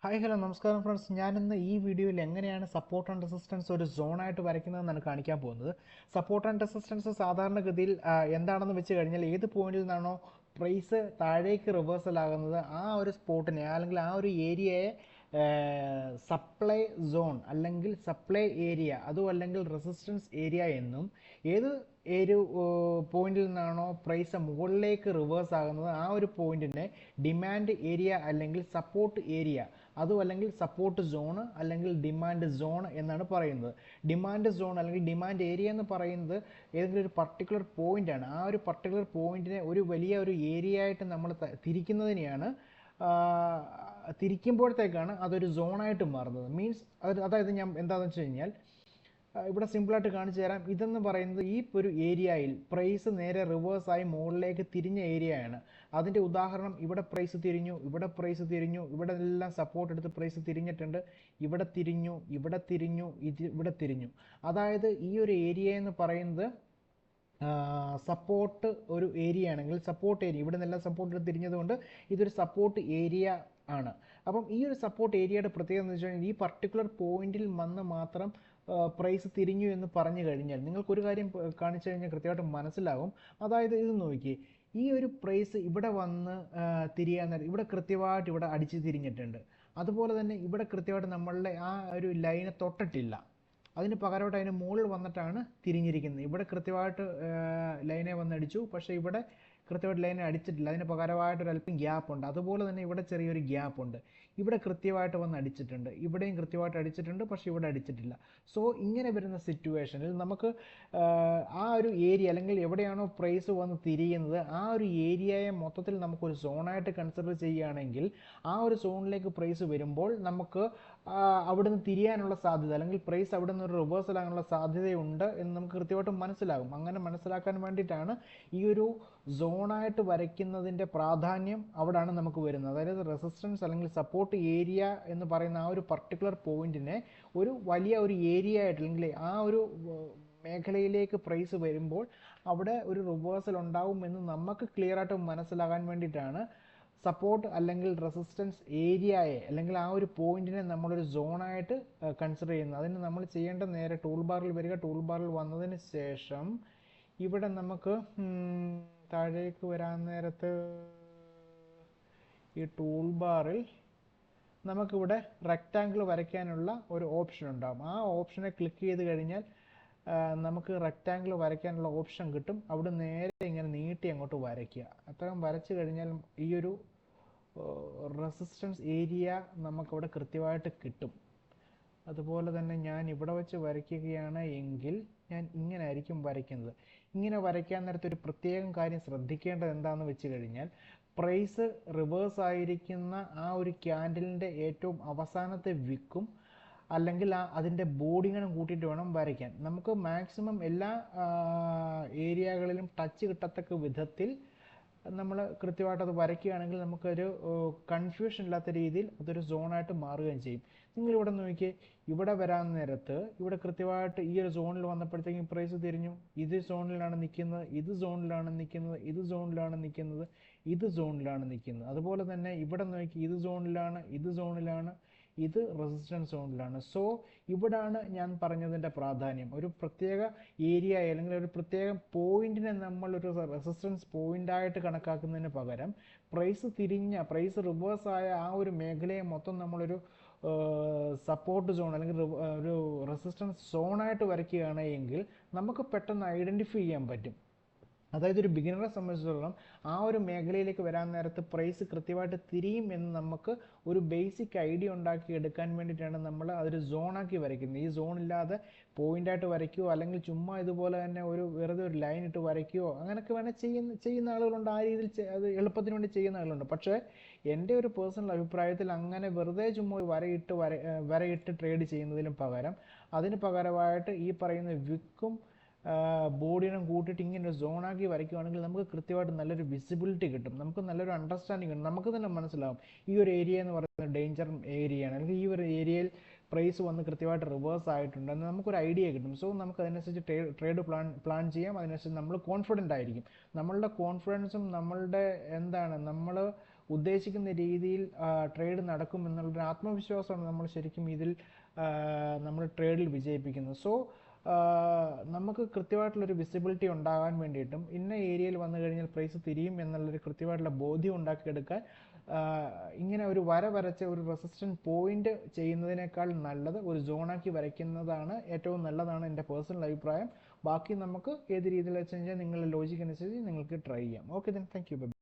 Hi hello നമസ്കാരം friends. ഞാനിന്ന് ഈ വീഡിയോയിൽ എങ്ങനെയാണ് സപ്പോർട്ട് ആൻഡ് റെസിസ്റ്റൻസ് ഒരു സോണായിട്ട് വരയ്ക്കുന്നതെന്നാണ് കാണിക്കാൻ പോകുന്നത്. സപ്പോർട്ട് ആൻഡ് റെസിസ്റ്റൻസ് സാധാരണഗതിയിൽ എന്താണെന്ന് വെച്ച് കഴിഞ്ഞാൽ ഏത് പോയിന്റിൽ നിന്നാണോ പ്രൈസ് താഴേക്ക് റിവേഴ്സൽ ആകുന്നത് ആ ഒരു സ്പോട്ടിനെ അല്ലെങ്കിൽ ആ ഒരു ഏരിയയെ സപ്ലൈ സോൺ അല്ലെങ്കിൽ സപ്ലൈ ഏരിയ അതും അല്ലെങ്കിൽ റെസിസ്റ്റൻസ് ഏരിയ എന്നും, ഏത് ഒരു പോയിന്റിൽ നിന്നാണോ പ്രൈസ് മുകളിലേക്ക് റിവേഴ്സ് ആകുന്നത് ആ ഒരു പോയിന്റിനെ ഡിമാൻഡ് ഏരിയ അല്ലെങ്കിൽ സപ്പോർട്ട് ഏരിയ അതും അല്ലെങ്കിൽ സപ്പോർട്ട് സോൺ അല്ലെങ്കിൽ ഡിമാൻഡ് സോൺ എന്നാണ് പറയുന്നത്. ഡിമാൻഡ് സോൺ അല്ലെങ്കിൽ ഡിമാൻഡ് ഏരിയ എന്ന് പറയുന്നത് ഏതെങ്കിലും ഒരു പർട്ടിക്കുലർ പോയിന്റ് ആണ്. ആ ഒരു പർട്ടിക്കുലർ പോയിന്റിനെ ഒരു വലിയ ഒരു ഏരിയ ആയിട്ട് നമ്മൾ തിരിക്കുന്നതിനെയാണ് തിരിക്കുമ്പോഴത്തേക്കാണ് അതൊരു സോണായിട്ട് മാറുന്നത്. മീൻസ് അതായത് ഞാൻ എന്താണെന്ന് വെച്ച് കഴിഞ്ഞാൽ ഇവിടെ സിമ്പിളായിട്ട് കാണിച്ചു തരാം. ഇതെന്ന് പറയുന്നത് ഈ ഒരു ഏരിയയിൽ പ്രൈസ് നേരെ റിവേഴ്സായി മുകളിലേക്ക് തിരിഞ്ഞ ഏരിയയാണ്. അതിൻ്റെ ഉദാഹരണം ഇവിടെ പ്രൈസ് തിരിഞ്ഞു, ഇവിടെ പ്രൈസ് തിരിഞ്ഞു, ഇവിടെ എല്ലാം സപ്പോർട്ട് എടുത്ത് പ്രൈസ് തിരിഞ്ഞിട്ടുണ്ട്, ഇവിടെ തിരിഞ്ഞു, ഇവിടെ തിരിഞ്ഞു, ഇവിടെ തിരിഞ്ഞു. അതായത് ഈ ഒരു ഏരിയ എന്ന് പറയുന്നത് സപ്പോർട്ട് ഒരു ഏരിയ ആണെങ്കിൽ സപ്പോർട്ട് ഏരിയ ഇവിടെ നിന്നെല്ലാം സപ്പോർട്ട് തിരിഞ്ഞതുകൊണ്ട് ഇതൊരു സപ്പോർട്ട് ഏരിയ ആണ്. അപ്പം ഈ ഒരു സപ്പോർട്ട് ഏരിയയുടെ പ്രത്യേകത എന്ന് വെച്ച് കഴിഞ്ഞാൽ ഈ പർട്ടിക്കുലർ പോയിന്റിൽ വന്ന് മാത്രം പ്രൈസ് തിരിഞ്ഞു എന്ന് പറഞ്ഞു കഴിഞ്ഞാൽ നിങ്ങൾക്കൊരു കാര്യം കാണിച്ചു കഴിഞ്ഞാൽ കൃത്യമായിട്ട് മനസ്സിലാകും. അതായത് ഇത് നോക്കി, ഈ ഒരു പ്രൈസ് ഇവിടെ വന്ന് തിരിയാൻ നേരം ഇവിടെ കൃത്യമായിട്ട് ഇവിടെ അടിച്ച് തിരിഞ്ഞിട്ടുണ്ട്. അതുപോലെ തന്നെ ഇവിടെ കൃത്യമായിട്ട് നമ്മളുടെ ആ ഒരു ലൈനെ തൊട്ടിട്ടില്ല. അതിന് പകരമായിട്ട് അതിന് മുകളിൽ വന്നിട്ടാണ് തിരിഞ്ഞിരിക്കുന്നത്. ഇവിടെ കൃത്യമായിട്ട് ലൈനെ വന്നടിച്ചു, പക്ഷേ ഇവിടെ കൃത്യമായിട്ട് ലൈനെ അടിച്ചിട്ടില്ല. അതിന് പകരമായിട്ട് ഒരു അല്പം ഗ്യാപ്പ് ഉണ്ട്. അതുപോലെ തന്നെ ഇവിടെ ചെറിയൊരു ഗ്യാപ്പ് ഉണ്ട്. ഇവിടെ കൃത്യമായിട്ട് വന്ന് അടിച്ചിട്ടുണ്ട്, ഇവിടെയും കൃത്യമായിട്ട് അടിച്ചിട്ടുണ്ട്, പക്ഷേ ഇവിടെ അടിച്ചിട്ടില്ല. സോ ഇങ്ങനെ വരുന്ന സിറ്റുവേഷനിൽ നമുക്ക് ആ ഒരു ഏരിയ അല്ലെങ്കിൽ എവിടെയാണോ പ്രൈസ് വന്ന് തിരിയുന്നത് ആ ഒരു ഏരിയയെ മൊത്തത്തിൽ നമുക്കൊരു സോണായിട്ട് കൺസിഡർ ചെയ്യുകയാണെങ്കിൽ ആ ഒരു സോണിലേക്ക് പ്രൈസ് വരുമ്പോൾ നമുക്ക് അവിടുന്ന് തിരിയാനുള്ള സാധ്യത അല്ലെങ്കിൽ പ്രൈസ് അവിടെ നിന്ന് ഒരു റിവേഴ്സൽ ആകാനുള്ള സാധ്യതയുണ്ട് എന്ന് നമുക്ക് കൃത്യമായിട്ട് മനസ്സിലാകും. അങ്ങനെ മനസ്സിലാക്കാൻ വേണ്ടിയിട്ടാണ് ഈ ഒരു സോണായിട്ട് വരയ്ക്കുന്നതിൻ്റെ പ്രാധാന്യം അവിടെയാണ് നമുക്ക് വരുന്നത്. അതായത് റെസിസ്റ്റൻസ് അല്ലെങ്കിൽ സപ്പോർട്ട് ഏരിയ എന്ന് പറയുന്ന ആ ഒരു പർട്ടിക്കുലർ പോയിന്റിനെ ഒരു വലിയ ഒരു ഏരിയ ആയിട്ട് അല്ലെങ്കിൽ ആ ഒരു മേഖലയിലേക്ക് പ്രൈസ് വരുമ്പോൾ അവിടെ ഒരു റിവേഴ്സൽ ഉണ്ടാകുമെന്ന് നമുക്ക് ക്ലിയർ ആയിട്ട് മനസ്സിലാകാൻ വേണ്ടിയിട്ടാണ് സപ്പോർട്ട് അല്ലെങ്കിൽ റെസിസ്റ്റൻസ് ഏരിയയെ അല്ലെങ്കിൽ ആ ഒരു പോയിന്റിനെ നമ്മളൊരു സോണായിട്ട് കൺസിഡർ ചെയ്യുന്നത്. അതിന് നമ്മൾ ചെയ്യേണ്ട നേരെ ടൂൾ ബാറിൽ വരിക. ടൂൾ ബാറിൽ വന്നതിന് ശേഷം ഇവിടെ നമുക്ക് താഴേക്ക് വരാൻ നേരത്ത് ഈ ടൂൾ ബാറിൽ നമുക്കിവിടെ റെക്റ്റാങ്കിൾ വരയ്ക്കാനുള്ള ഒരു ഓപ്ഷൻ ഉണ്ടാകും. ആ ഓപ്ഷനെ ക്ലിക്ക് ചെയ്ത് കഴിഞ്ഞാൽ നമുക്ക് റെക്റ്റാങ്കിൾ വരയ്ക്കാനുള്ള ഓപ്ഷൻ കിട്ടും. അവിടെ നേരെ ഇങ്ങനെ നീട്ടി അങ്ങോട്ട് വരയ്ക്കുക. അത്രയും വരച്ചു കഴിഞ്ഞാൽ ഈ ഒരു റെസിസ്റ്റൻസ് ഏരിയ നമുക്കവിടെ കൃത്യമായിട്ട് കിട്ടും. അതുപോലെ തന്നെ ഞാൻ ഇവിടെ വെച്ച് വരയ്ക്കുകയാണ് എങ്കിൽ ഞാൻ ഇങ്ങനെ ആയിരിക്കും വരയ്ക്കുന്നത്. ഇങ്ങനെ വരയ്ക്കാൻ നേരത്തെ ഒരു പ്രത്യേകം കാര്യം ശ്രദ്ധിക്കേണ്ടത് എന്താണെന്ന് വെച്ച് കഴിഞ്ഞാൽ പ്രൈസ് റിവേഴ്സ് ആയിരിക്കുന്ന ആ ഒരു ക്യാൻഡിലിൻ്റെ ഏറ്റവും അവസാനത്തെ വിക്കും അല്ലെങ്കിൽ അതിൻ്റെ ബോഡിങ്ങും കൂട്ടിയിട്ട് വേണം വരയ്ക്കാൻ. നമുക്ക് മാക്സിമം എല്ലാ ഏരിയകളിലും ടച്ച് കിട്ടത്തക്ക വിധത്തിൽ നമ്മൾ കൃത്യമായിട്ട് അത് വരയ്ക്കുകയാണെങ്കിൽ നമുക്കൊരു കൺഫ്യൂഷൻ ഇല്ലാത്ത രീതിയിൽ അതൊരു സോണായിട്ട് മാറുകയും ചെയ്യും. നിങ്ങളിവിടെ നോക്കിയേ, ഇവിടെ വരാൻ നേരത്ത് ഇവിടെ കൃത്യമായിട്ട് ഈ ഒരു സോണിൽ വന്നപ്പോഴത്തേക്കും പ്രൈസ് തിരിഞ്ഞു. ഇത് സോണിലാണ് നിൽക്കുന്നത്, ഇത് സോണിലാണ് നിൽക്കുന്നത്, ഇത് സോണിലാണ് നിൽക്കുന്നത്, ഇത് സോണിലാണ് നിൽക്കുന്നത്. അതുപോലെ തന്നെ ഇവിടെ നോക്കി, ഇത് സോണിലാണ്, ഇത് സോണിലാണ്, ഇത് റെസിസ്റ്റൻസ് സോണിലാണ്. സോ ഇവിടാണ് ഞാൻ പറഞ്ഞതിൻ്റെ പ്രാധാന്യം. ഒരു പ്രത്യേക ഏരിയ അല്ലെങ്കിൽ ഒരു പ്രത്യേക പോയിന്റിനെ നമ്മൾ ഒരു റെസിസ്റ്റൻസ് പോയിന്റായിട്ട് കണക്കാക്കുന്നതിന് പകരം പ്രൈസ് റിവേഴ്സ് ആയ ആ ഒരു മേഖലയെ മൊത്തം നമ്മളൊരു സപ്പോർട്ട് സോൺ അല്ലെങ്കിൽ ഒരു റെസിസ്റ്റൻസ് സോണായിട്ട് വരയ്ക്കുകയാണ് എങ്കിൽ നമുക്ക് പെട്ടെന്ന് ഐഡൻറ്റിഫൈ ചെയ്യാൻ പറ്റും. അതായത് ഒരു ബിഗിനറെ സംബന്ധിച്ചിടത്തോളം ആ ഒരു മേഖലയിലേക്ക് വരാൻ നേരത്ത് പ്രൈസ് കൃത്യമായിട്ട് തിരിയും എന്ന് നമുക്ക് ഒരു ബേസിക് ഐഡിയ ഉണ്ടാക്കി എടുക്കാൻ വേണ്ടിയിട്ടാണ് നമ്മൾ അതൊരു സോണാക്കി വരയ്ക്കുന്നത്. ഈ സോൺ ഇല്ലാതെ പോയിന്റായിട്ട് വരയ്ക്കുകയോ അല്ലെങ്കിൽ ചുമ്മാ ഇതുപോലെ തന്നെ വെറുതെ ഒരു ലൈൻ ഇട്ട് വരയ്ക്കുകയോ അങ്ങനെയൊക്കെ വേണേൽ ചെയ്യുന്ന ആളുകളുണ്ട്. ആ രീതിയിൽ അത് എളുപ്പത്തിന് വേണ്ടി ചെയ്യുന്ന ആളുകളുണ്ട്. പക്ഷേ എൻ്റെ ഒരു പേഴ്സണൽ അഭിപ്രായത്തിൽ അങ്ങനെ വെറുതെ ചുമ്മാ ഒരു വരയിട്ട് ട്രേഡ് ചെയ്യുന്നതിലും പകരം അതിന് പകരമായിട്ട് ഈ പറയുന്ന വിക്കും ബോഡിയും കൂട്ടിയിട്ട് ഇങ്ങനെ ഒരു സോണാക്കി വരയ്ക്കുകയാണെങ്കിൽ നമുക്ക് കൃത്യമായിട്ട് നല്ലൊരു വിസിബിലിറ്റി കിട്ടും, നമുക്ക് നല്ലൊരു അണ്ടർസ്റ്റാൻഡിങ് കിട്ടും. നമുക്ക് തന്നെ മനസ്സിലാവും ഈ ഒരു ഏരിയ എന്ന് പറയുന്നത് ഡേഞ്ചർ ഏരിയയാണ്, അല്ലെങ്കിൽ ഈ ഒരു ഏരിയയിൽ പ്രൈസ് വന്ന് കൃത്യമായിട്ട് റിവേഴ്സ് ആയിട്ടുണ്ട് എന്ന് നമുക്കൊരു ഐഡിയ കിട്ടും. സോ നമുക്ക് അതിനനുസരിച്ച് ട്രേഡ് പ്ലാൻ ചെയ്യാം. അതിനനുസരിച്ച് നമ്മൾ കോൺഫിഡൻ്റ് ആയിരിക്കും. നമ്മളുടെ കോൺഫിഡൻസും നമ്മളുടെ നമ്മൾ ഉദ്ദേശിക്കുന്ന രീതിയിൽ ട്രേഡ് നടക്കും എന്നുള്ളൊരു ആത്മവിശ്വാസമാണ് നമ്മൾ ശരിക്കും ഇതിൽ നമ്മൾ ട്രേഡിൽ വിജയിപ്പിക്കുന്നത്. സോ നമുക്ക് കൃത്യമായിട്ടുള്ളൊരു വിസിബിലിറ്റി ഉണ്ടാകാൻ വേണ്ടിയിട്ടും ഇന്ന ഏരിയയിൽ വന്നു കഴിഞ്ഞാൽ പ്രൈസ് തിരിയും എന്നുള്ളൊരു കൃത്യമായിട്ടുള്ള ബോധ്യം ഉണ്ടാക്കിയെടുക്കാൻ ഇങ്ങനെ ഒരു വര വരച്ച ഒരു റെസിസ്റ്റൻറ്റ് പോയിന്റ് ചെയ്യുന്നതിനേക്കാൾ നല്ലത് ഒരു സോണാക്കി വരയ്ക്കുന്നതാണ് ഏറ്റവും നല്ലതാണ് എൻ്റെ പേഴ്സണൽ അഭിപ്രായം. ബാക്കി നമുക്ക് ഏത് രീതിയിൽ വെച്ച് കഴിഞ്ഞാൽ നിങ്ങളുടെ ലോജിക് അനുസരിച്ച് നിങ്ങൾക്ക് ട്രൈ ചെയ്യാം. Okay then thank you.